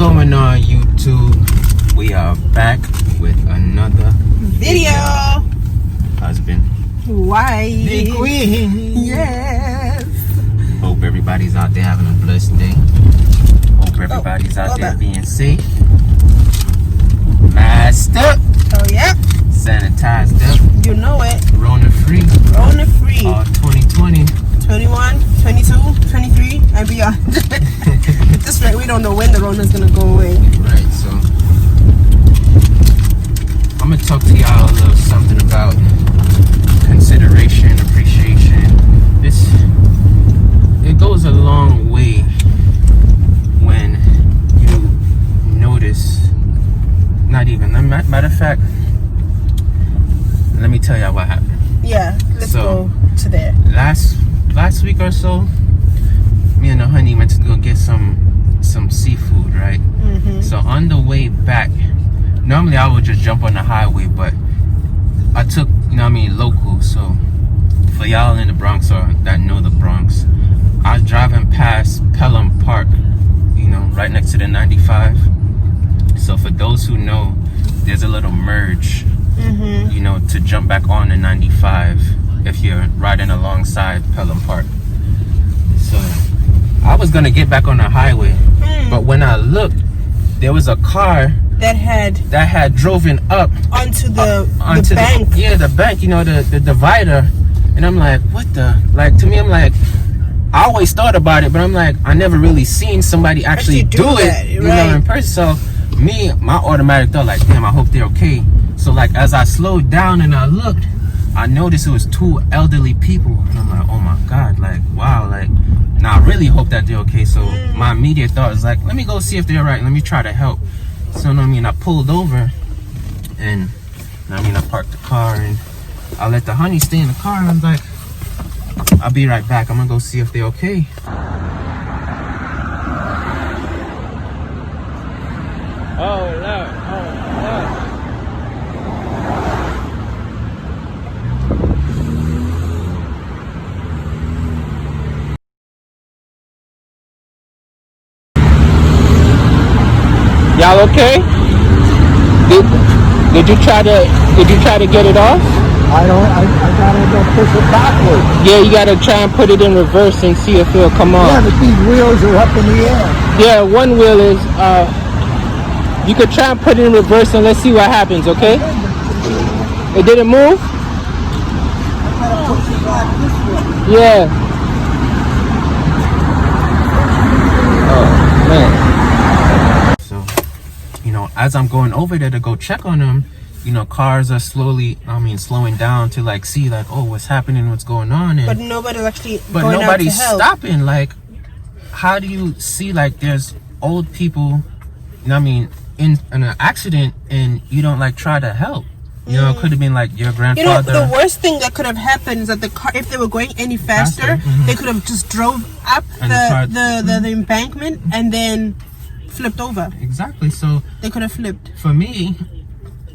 going on, YouTube? We are back with another video. Husband, Wife, the queen. Yes. Hope everybody's out there having a blessed day. Hope everybody's out there being safe, masked up, sanitized up. You know it. Rona free. 2020, 21, 22, 23, and beyond. At this rate, we don't know when the Rona's gonna go away. Right, so I'm gonna talk to y'all a little something about consideration, appreciation. It goes a long way when you notice. Not even. Matter of fact, let me tell y'all what happened. Yeah, let's go to there. Last week or so, me and the honey went to go get some seafood, right? Mm-hmm. So on the way back, normally I would just jump on the highway, but I took, local. So for y'all in the Bronx or that know the Bronx, I was driving past Pelham Park, right next to the 95. So for those who know, there's a little merge, to jump back on the 95 if you're riding alongside Pelham Park. So I was gonna get back on the highway, but when I looked, there was a car that had driven up onto the bank. The bank, the divider. And I'm like, what the? Like, to me, I'm like, I always thought about it, but I'm like, I never really seen somebody actually do it, in person. So my automatic thought, like, damn, I hope they're okay. So like, as I slowed down and I looked, I noticed it was two elderly people, and I'm like, oh my God, like, wow, like, and I really hope that they're okay. So my immediate thought was like, let me go see if they're right. Let me try to help. So I pulled over, and I parked the car, and I let the honey stay in the car, and I'm like, I'll be right back. I'm gonna go see if they're okay. Oh Lord, Y'all okay? Did you try to get it off? I gotta go push it backwards. Yeah, you gotta try and put it in reverse and see if it'll come off. Yeah, but these wheels are up in the air. Yeah, one wheel is you could try and put it in reverse and let's see what happens, okay? It didn't move? I gotta push it back this way. Yeah. Oh man. So, as I'm going over there to go check on them, cars are slowing down to like see like, oh, what's happening, what's going on, and but nobody's actually nobody's stopping. Like, how do you see like there's old people, in an accident, and you don't like try to help? It could have been like your grandfather. The worst thing that could have happened is that the car, if they were going any faster, they could have just drove up the embankment and then flipped over. Exactly. So they could have flipped. For me,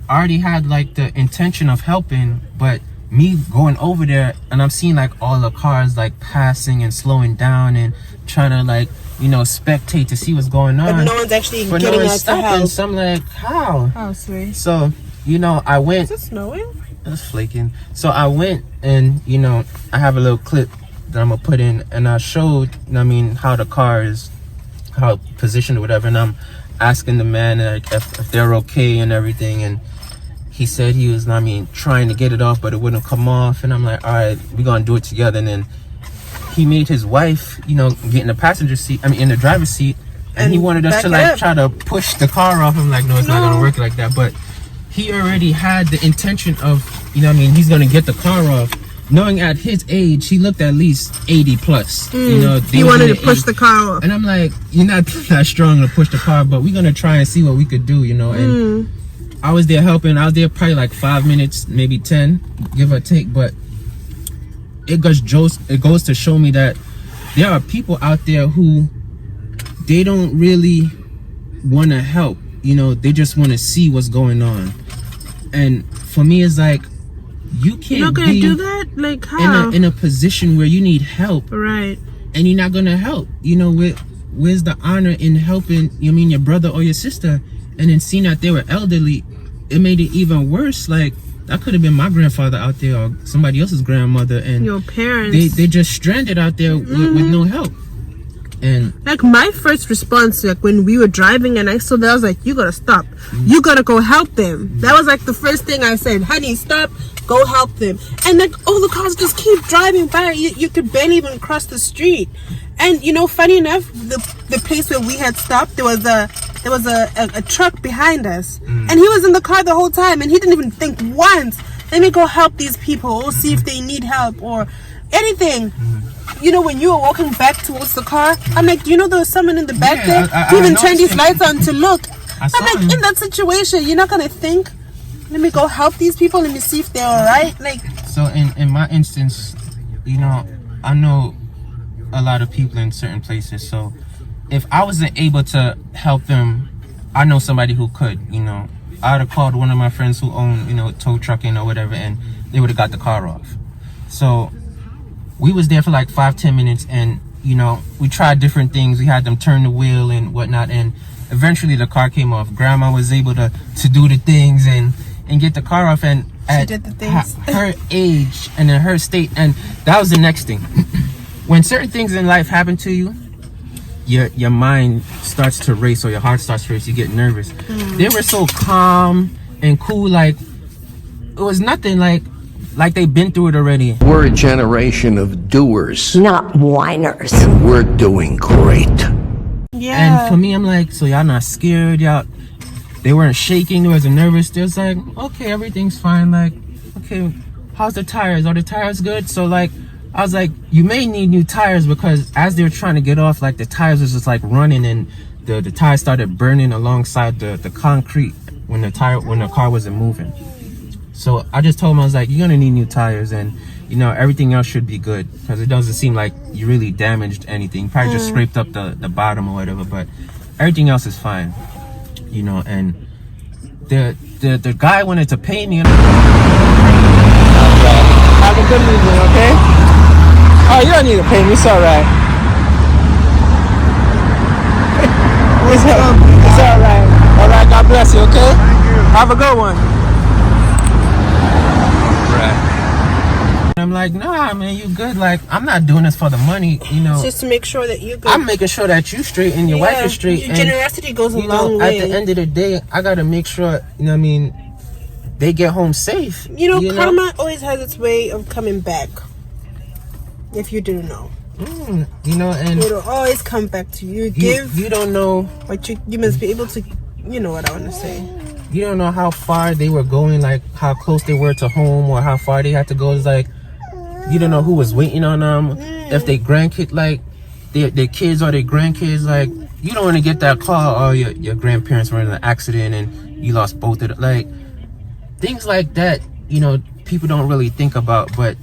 I already had like the intention of helping, but me going over there and I'm seeing like all the cars like passing and slowing down and trying to like spectate to see what's going on. But no one's actually getting out to help. So I'm like, how? Oh, sweet. So I went. Is it snowing? It's flaking. So I went and I have a little clip that I'm gonna put in, and I showed how the car is, how positioned or whatever, and I'm asking the man like if they're okay and everything, and he said he was trying to get it off, but it wouldn't come off, and I'm like, all right, we're gonna do it together. And then he made his wife get in the passenger seat, in the driver's seat, and he wanted us to like try to push the car off. I'm like, no, it's not gonna work like that. But he already had the intention of he's gonna get the car off, knowing at his age he looked at least 80 plus. He wanted to push the car off, and I'm like, you're not that strong to push the car, but we're gonna try and see what we could do. And I was there helping. I was there probably like 5 minutes, maybe 10, give or take. But it goes to show me that there are people out there who they don't really want to help. They just want to see what's going on. And for me, it's like, you can't. You're not gonna do that. Like how? In a position where you need help, right? And you're not gonna help. where's the honor in helping, you mean, your brother or your sister? And then seeing that they were elderly, it made it even worse. Like, that could have been my grandfather out there or somebody else's grandmother, and your parents, they just stranded out there with no help. And like, my first response, like, when we were driving and I saw that, I was like, you gotta stop, you gotta go help them. That was like the first thing I said. Honey, stop, go help them. And like, all the cars just keep driving by. You could barely even cross the street. And you know, funny enough, the place where we had stopped, there was a truck behind us, and he was in the car the whole time, and he didn't even think once, let me go help these people or see if they need help or anything. You know, when you were walking back towards the car, I'm like, do you know there was someone in the back there who even turned his lights on to look? I'm like, in that situation, you're not gonna think, let me go help these people, let me see if they're alright. Like, so in my instance, you know, I know a lot of people in certain places, so if I wasn't able to help them, I know somebody who could. You know, I would have called one of my friends who own, you know, tow trucking or whatever, and they would have got the car off. So we was there for like 5-10 minutes, and you know, we tried different things. We had them turn the wheel and whatnot, and eventually the car came off. Grandma was able to do the things and get the car off, and she did the things. Her age and in her state, and that was the next thing. When certain things in life happen to you, your mind starts to race, or your heart starts to race. You get nervous. They were so calm and cool, like it was nothing, like they've been through it already. We're a generation of doers, not whiners. and we're doing great. yeah. And for me, I'm like, so y'all not scared? Y'all, they weren't shaking, they wasn't nervous. They was like, okay, everything's fine. Like, okay, how's the tires? Are the tires good? So like, I was like, you may need new tires, because as they were trying to get off, like the tires was just like running, and the tires started burning alongside the concrete when the car wasn't moving. So I just told him, I was like, you're gonna need new tires, and you know, everything else should be good, because it doesn't seem like you really damaged anything. You probably just scraped up the bottom or whatever, but everything else is fine. You know, and the guy wanted to pay me. Have a good evening, okay? Oh, you don't need to pay me, it's alright. It's alright. Alright, God bless you, okay? Have a good one. Right. I'm like, nah, man, you good. Like, I'm not doing this for the money, you know. Just to make sure that you're good. I'm making sure that you straight and your wife is straight. Your generosity goes a long way. At the end of the day, I gotta make sure, you know what I mean, they get home safe. You know, karma always has its way of coming back. If you didn't know. You know, and it'll always come back to you. You don't know, but you must be able to, you know what I want to say. You don't know how far they were going, like how close they were to home, or how far they had to go. It's like, you don't know who was waiting on them, if they grandkid, like their kids or their grandkids. Like, you don't want to get that call, oh, your grandparents were in an accident and you lost both of them. Like, things like that, you know, people don't really think about. But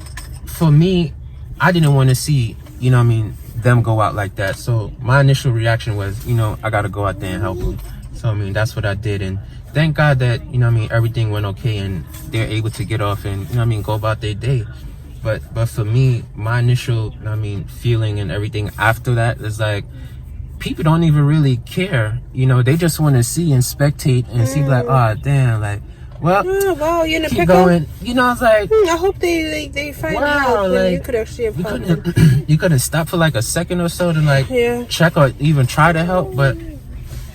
for me, I didn't want to see, you know what I mean, them go out like that. So my initial reaction was, you know, I got to go out there and help them. So, I mean, that's what I did. And thank God that, you know what I mean, everything went okay and they're able to get off and, you know what I mean, go about their day. But for me, my initial, you know what I mean, feeling and everything after that is like, people don't even really care. You know, they just want to see and spectate and see like, oh, damn, like, well, you're in a keep pickle. going. You know, I was like, I hope they find out. Like, you could actually have helped them. You couldn't stop for like a second or so to like check or even try to help, but you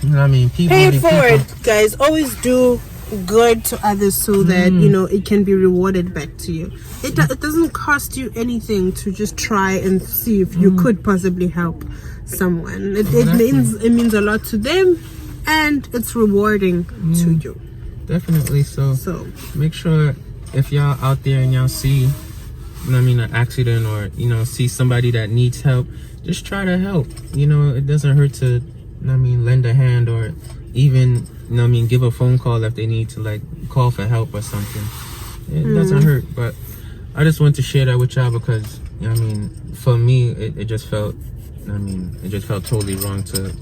know what I mean, people pay it forward, guys. Always do good to others so that you know it can be rewarded back to you. It doesn't cost you anything to just try and see if you could possibly help someone. It means a lot to them, and it's rewarding to you. Definitely. So make sure if y'all out there and y'all see, you know what I mean, an accident, or you know, see somebody that needs help, just try to help. You know, it doesn't hurt to, you know what I mean, lend a hand, or even, you know what I mean, give a phone call if they need to, like call for help or something. It doesn't hurt. But I just want to share that with y'all because, you know what I mean, for me, it just felt, you know what I mean, it just felt totally wrong to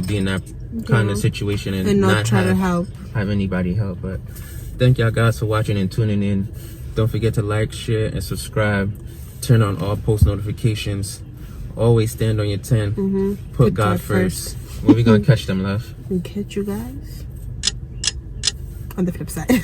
be in that kind of situation and not try to help. Have anybody help. But thank y'all guys for watching and tuning in. Don't forget to like, share, and subscribe. Turn on all post notifications. Always stand on your 10. Put God first. When we gonna catch them, love? And catch you guys on the flip side.